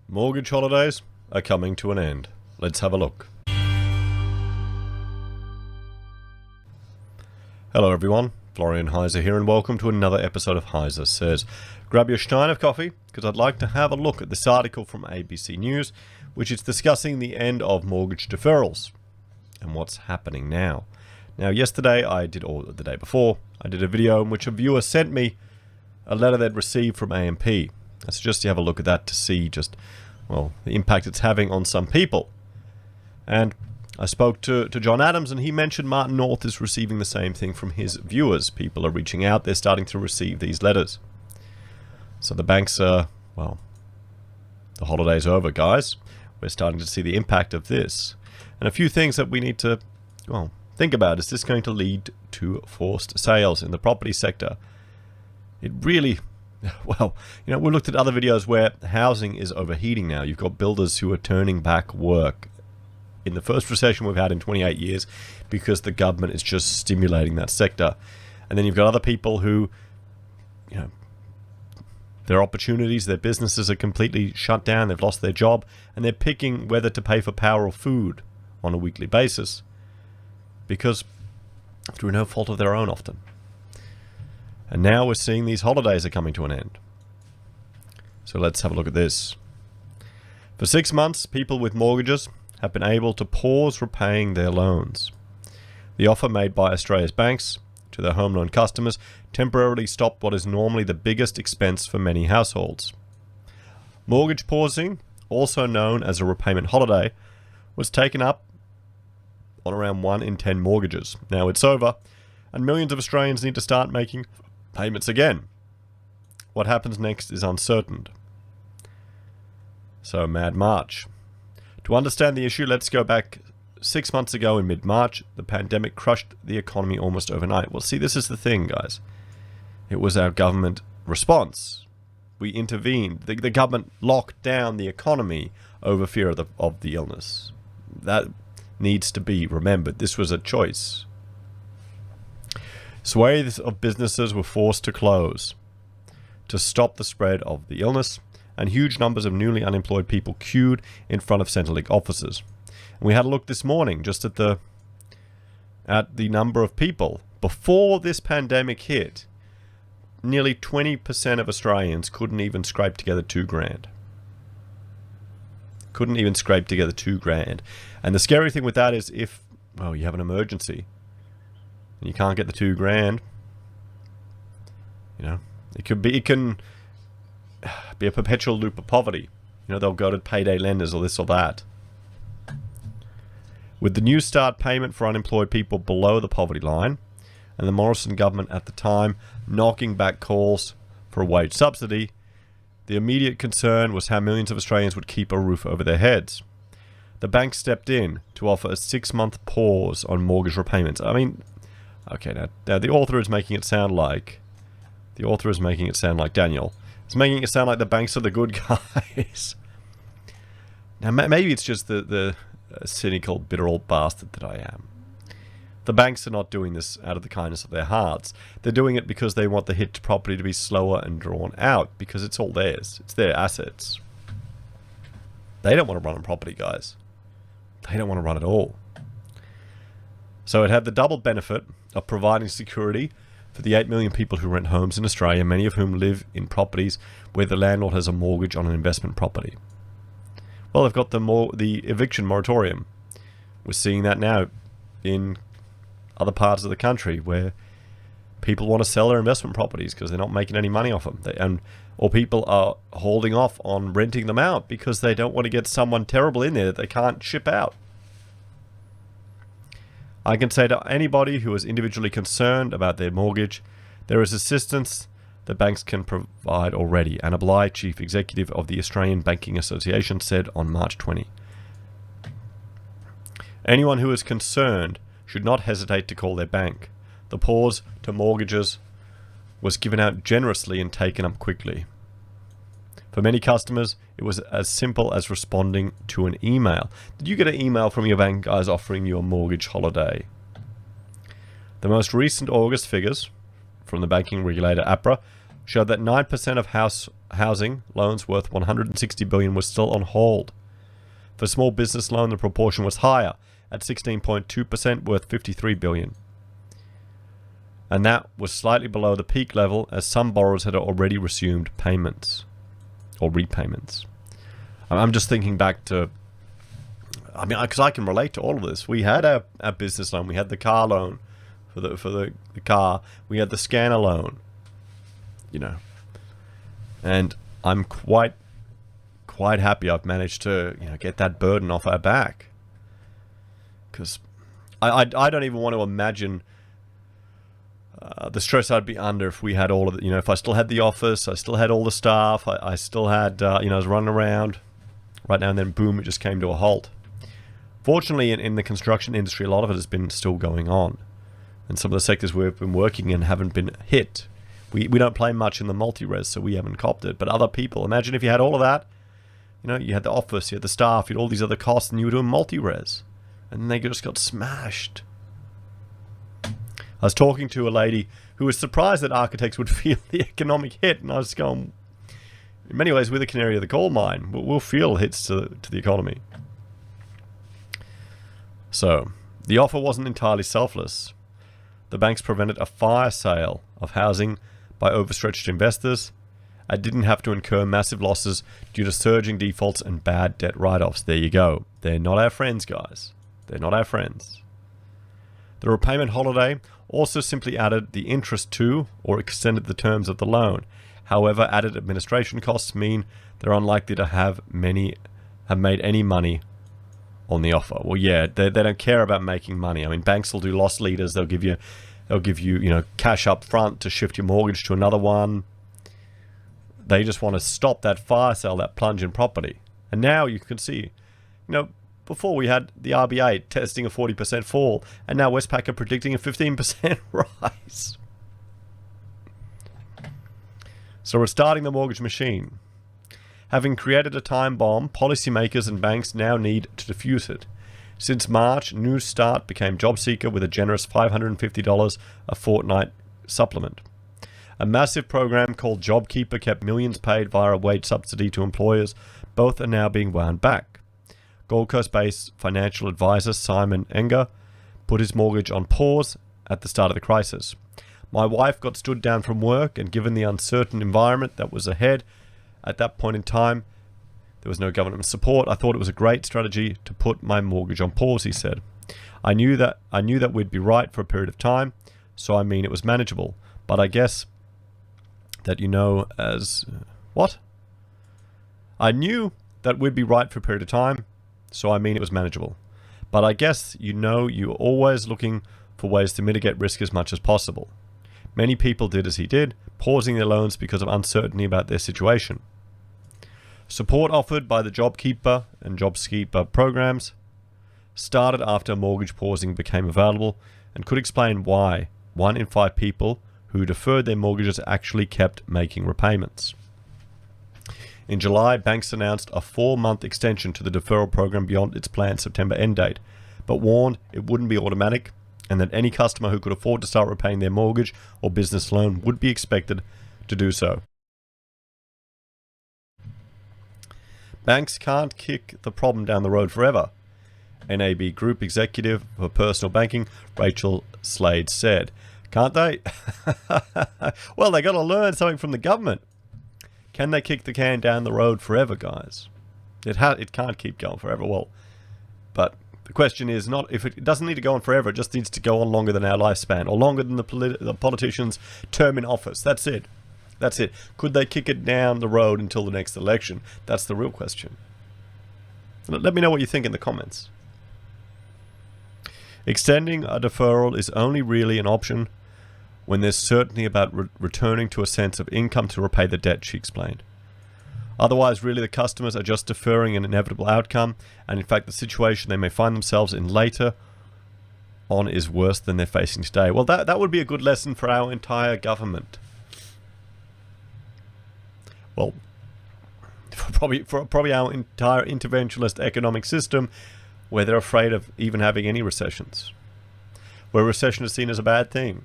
Mortgage holidays are coming to an end. Let's have a look. Hello everyone, Florian.Heise here and welcome to another episode of HeiseSays. Grab your stein of coffee because I'd like to have a look at this article from ABC News, which is discussing the end of mortgage deferrals and what's happening now. Now yesterday or the day before, I did a video in which a viewer sent me a letter they'd received from AMP. I suggest you have a look at that to see just, well, the impact it's having on some people. And I spoke to John Adams and he mentioned Martin North is receiving the same thing from his viewers. People are reaching out, they're starting to receive these letters. So the banks are, well, the holiday's over, guys. We're starting to see the impact of this. And a few things that we need to, well, think about. Is this going to lead to forced sales in the property sector? It really, well, you know, we looked at other videos where housing is overheating now. You've got builders who are turning back work in the first recession we've had in 28 years because the government is just stimulating that sector. And then you've got other people who, you know, their opportunities, their businesses are completely shut down. They've lost their job and they're picking whether to pay for power or food on a weekly basis because through no fault of their own often. And now we're seeing these holidays are coming to an end. So let's have a look at this. For 6 months, people with mortgages have been able to pause repaying their loans. The offer made by Australia's banks to their home loan customers temporarily stopped what is normally the biggest expense for many households. Mortgage pausing, also known as a repayment holiday, was taken up on around 1 in 10 mortgages. Now it's over, and millions of Australians need to start making payments again. What happens next is uncertain. So, Mad March. To understand the issue, let's go back 6 months ago in mid-March. The pandemic crushed the economy almost overnight. Well, see, this is the thing, guys. It was our government response. We intervened. The government locked down the economy over fear of the illness. That needs to be remembered. This was a choice. Swathes of businesses were forced to close to stop the spread of the illness, and huge numbers of newly unemployed people queued in front of Centrelink offices. And we had a look this morning just at the number of people. Before this pandemic hit, nearly 20% of Australians couldn't even scrape together $2,000. Couldn't even scrape together $2,000. And the scary thing with that is if, well, you have an emergency and you can't get the $2,000, you know, it can be a perpetual loop of poverty. You know, they'll go to payday lenders or this or that. With the New Start payment for unemployed people below the poverty line, and the Morrison government at the time knocking back calls for a wage subsidy, the immediate concern was how millions of Australians would keep a roof over their heads. The bank stepped in to offer a 6-month pause on mortgage repayments. I mean, okay, now the author is making it sound like Daniel. It's making it sound like the banks are the good guys. Now, maybe it's just the cynical, bitter old bastard that I am. The banks are not doing this out of the kindness of their hearts. They're doing it because they want the hit to property to be slower and drawn out because it's all theirs. It's their assets. They don't want to run on property, guys. They don't want to run at all. So it had the double benefit of providing security for the 8 million people who rent homes in Australia, many of whom live in properties where the landlord has a mortgage on an investment property. Well, they've got the eviction moratorium. We're seeing that now in other parts of the country where people want to sell their investment properties because they're not making any money off them. Or people are holding off on renting them out because they don't want to get someone terrible in there that they can't ship out. I can say to anybody who is individually concerned about their mortgage, there is assistance that banks can provide already, Anna Bligh, Chief Executive of the Australian Banking Association, said on March 20. Anyone who is concerned should not hesitate to call their bank. The pause to mortgages was given out generously and taken up quickly. For many customers, it was as simple as responding to an email. Did you get an email from your bank, guys, offering you a mortgage holiday? The most recent August figures from the banking regulator APRA showed that 9% of housing loans worth $160 billion was still on hold. For small business loan, the proportion was higher, at 16.2% worth $53 billion. And that was slightly below the peak level, as some borrowers had already resumed payments or repayments. I'm just thinking back to, I mean, because I can relate to all of this. We had our business loan, we had the car loan for the car, we had the scanner loan, you know, and I'm quite happy I've managed to, you know, get that burden off our back, because I don't even want to imagine the stress I'd be under if we had all of it. You know, if I still had the office, I still had all the staff, I still had, you know, I was running around right now and then, boom, it just came to a halt. Fortunately, in the construction industry, a lot of it has been still going on. And some of the sectors we've been working in haven't been hit. We don't play much in the multi-res, so we haven't copped it. But other people, imagine if you had all of that. You know, you had the office, you had the staff, you had all these other costs, and you were doing multi-res. And then they just got smashed. I was talking to a lady who was surprised that architects would feel the economic hit. And I was going, in many ways, we're the canary of the coal mine. We'll feel hits to the economy. So, the offer wasn't entirely selfless. The banks prevented a fire sale of housing by overstretched investors and didn't have to incur massive losses due to surging defaults and bad debt write-offs. There you go. They're not our friends, guys. They're not our friends. The repayment holiday also simply added the interest to or extended the terms of the loan. However, added administration costs mean they're unlikely to have made any money on the offer. Well, yeah, they don't care about making money. I mean, banks will do loss leaders. They'll give you, you know, cash up front to shift your mortgage to another one. They just want to stop that fire sale, that plunge in property. And now you can see, you know, before we had the RBA testing a 40% fall, and now Westpac are predicting a 15% rise. So we're starting the mortgage machine. Having created a time bomb, policymakers and banks now need to defuse it. Since March, New Start became JobSeeker with a generous $550 a fortnight supplement. A massive program called JobKeeper kept millions paid via a wage subsidy to employers. Both are now being wound back. Gold Coast-based financial advisor Simon Enger put his mortgage on pause at the start of the crisis. My wife got stood down from work, and given the uncertain environment that was ahead, at that point in time, there was no government support. I thought it was a great strategy to put my mortgage on pause, he said. I knew that we'd be right for a period of time, so I mean it was manageable. But I guess that you know as... What? I knew that we'd be right for a period of time, so I mean it was manageable. But I guess you know you're always looking for ways to mitigate risk as much as possible. Many people did as he did, pausing their loans because of uncertainty about their situation. Support offered by the JobKeeper and JobSkeeper programs started after mortgage pausing became available, and could explain why 1 in 5 people who deferred their mortgages actually kept making repayments. In July, banks announced a 4-month extension to the deferral program beyond its planned September end date, but warned it wouldn't be automatic, and that any customer who could afford to start repaying their mortgage or business loan would be expected to do so. Banks can't kick the problem down the road forever, NAB Group Executive for Personal Banking, Rachel Slade said. Can't they? Well, they got to learn something from the government. Can they kick the can down the road forever, guys? It can't keep going forever. Well, but the question is not if it doesn't need to go on forever. It just needs to go on longer than our lifespan, or longer than the politician's term in office. That's it. That's it. Could they kick it down the road until the next election? That's the real question. Let me know what you think in the comments. Extending a deferral is only really an option when there's certainty about returning to a sense of income to repay the debt, she explained. Otherwise, really, the customers are just deferring an inevitable outcome, and in fact, the situation they may find themselves in later on is worse than they're facing today. Well, that would be a good lesson for our entire government. Well, for probably our entire interventionist economic system, where they're afraid of even having any recessions, where recession is seen as a bad thing,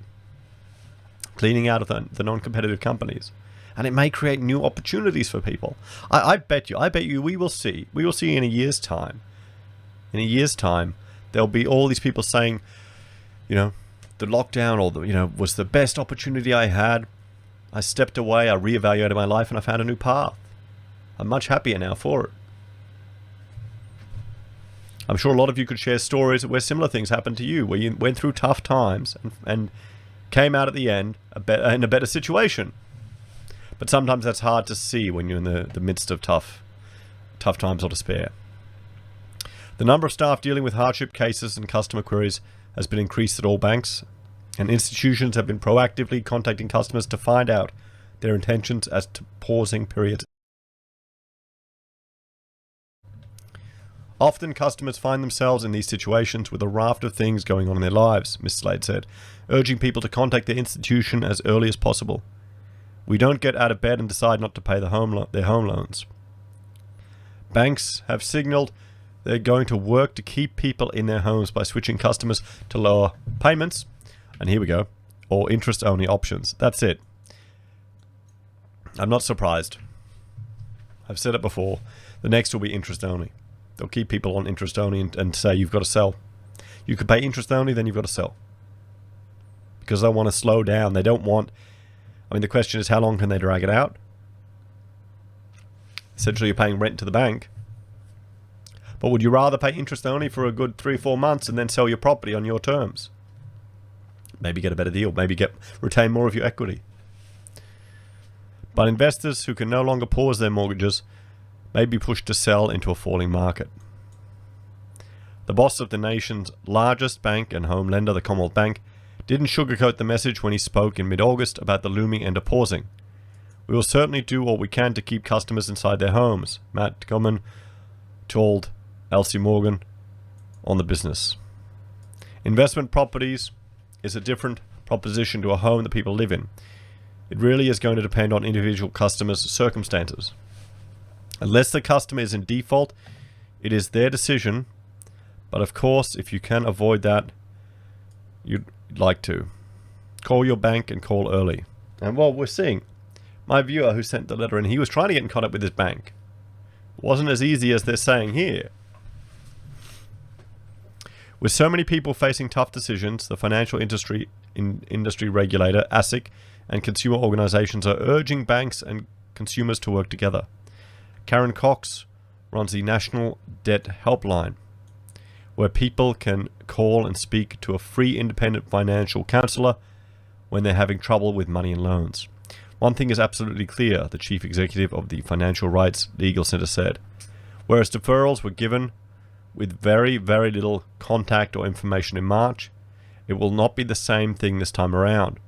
cleaning out of the non-competitive companies. And it may create new opportunities for people. I bet you we will see in a year's time. In a year's time, there'll be all these people saying, the lockdown was the best opportunity I had. I stepped away, I reevaluated my life, and I found a new path. I'm much happier now for it. I'm sure a lot of you could share stories where similar things happened to you, where you went through tough times and came out at the end in a better situation. But sometimes that's hard to see when you're in the midst of tough times or despair. The number of staff dealing with hardship cases and customer queries has been increased at all banks, and institutions have been proactively contacting customers to find out their intentions as to pausing periods. Often customers find themselves in these situations with a raft of things going on in their lives, Ms. Slade said, urging people to contact their institution as early as possible. We don't get out of bed and decide not to pay their home loans. Banks have signaled they're going to work to keep people in their homes by switching customers to lower payments, and here we go, or interest-only options. That's it. I'm not surprised. I've said it before. The next will be interest-only. They'll keep people on interest only and say you've got to sell. You could pay interest only, then you've got to sell. Because they want to slow down. They don't want... the question is, how long can they drag it out? Essentially, you're paying rent to the bank. But would you rather pay interest only for a good 3 or 4 months and then sell your property on your terms? Maybe get a better deal. Maybe retain more of your equity. But investors who can no longer pause their mortgages may be pushed to sell into a falling market. The boss of the nation's largest bank and home lender, the Commonwealth Bank, didn't sugarcoat the message when he spoke in mid-August about the looming end of pausing. We will certainly do all we can to keep customers inside their homes, Matt Goman told Elsie Morgan on the business. Investment properties is a different proposition to a home that people live in. It really is going to depend on individual customers' circumstances. Unless the customer is in default, it is their decision. But of course, if you can avoid that, you'd like to. Call your bank and call early. And what we're seeing, my viewer who sent the letter in, he was trying to get in contact with his bank. It wasn't as easy as they're saying here. With so many people facing tough decisions, the financial industry regulator, ASIC, and consumer organizations are urging banks and consumers to work together. Karen Cox runs the National Debt Helpline, where people can call and speak to a free independent financial counselor when they're having trouble with money and loans. One thing is absolutely clear, the chief executive of the Financial Rights Legal Center said. Whereas deferrals were given with very, very little contact or information in March, it will not be the same thing this time around.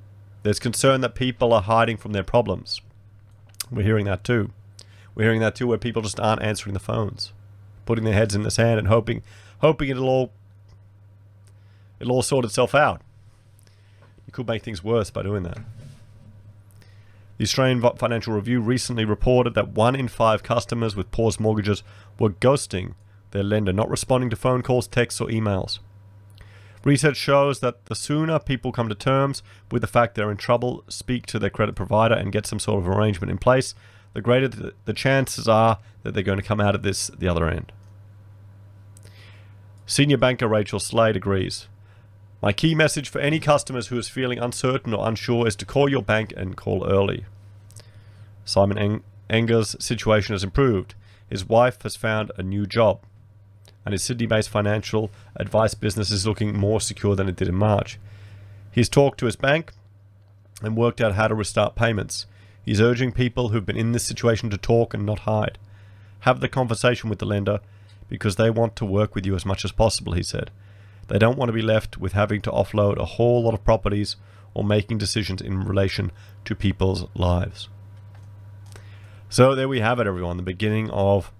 There's concern that people are hiding from their problems. We're hearing that too. We're hearing that too, where people just aren't answering the phones, putting their heads in the sand and hoping it'll all sort itself out. You could make things worse by doing that. The Australian Financial Review recently reported that 1 in 5 customers with paused mortgages were ghosting their lender, not responding to phone calls, texts, or emails. Research shows that the sooner people come to terms with the fact they're in trouble, speak to their credit provider, and get some sort of arrangement in place, the greater the chances are that they're going to come out of this the other end. Senior banker Rachel Slade agrees. My key message for any customers who is feeling uncertain or unsure is to call your bank and call early. Simon Enger's situation has improved. His wife has found a new job, and his Sydney-based financial advice business is looking more secure than it did in March. He's talked to his bank and worked out how to restart payments. He's urging people who've been in this situation to talk and not hide. Have the conversation with the lender because they want to work with you as much as possible, he said. They don't want to be left with having to offload a whole lot of properties or making decisions in relation to people's lives. So there we have it, everyone. The beginning of,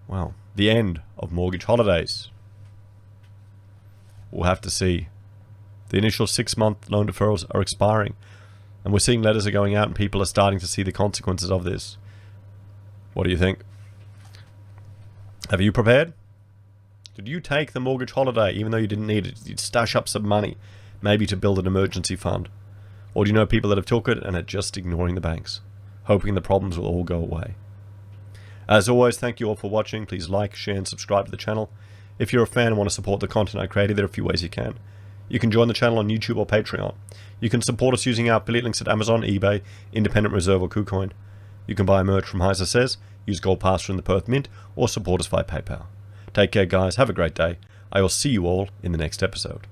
well, the end of mortgage holidays. We'll have to see. The initial 6-month loan deferrals are expiring, and we're seeing letters are going out and people are starting to see the consequences of this. What do you think? Have you prepared? Did you take the mortgage holiday even though you didn't need it? Did you stash up some money, maybe to build an emergency fund? Or do you know people that have took it and are just ignoring the banks? hoping the problems will all go away. As always, thank you all for watching. Please like, share and subscribe to the channel. If you're a fan and want to support the content I created, there are a few ways you can. You can join the channel on YouTube or Patreon. You can support us using our affiliate links at Amazon, eBay, Independent Reserve or Kucoin. You can buy merch from HeiseSays, use Gold Pass in the Perth Mint, or support us via PayPal. Take care guys, have a great day. I will see you all in the next episode.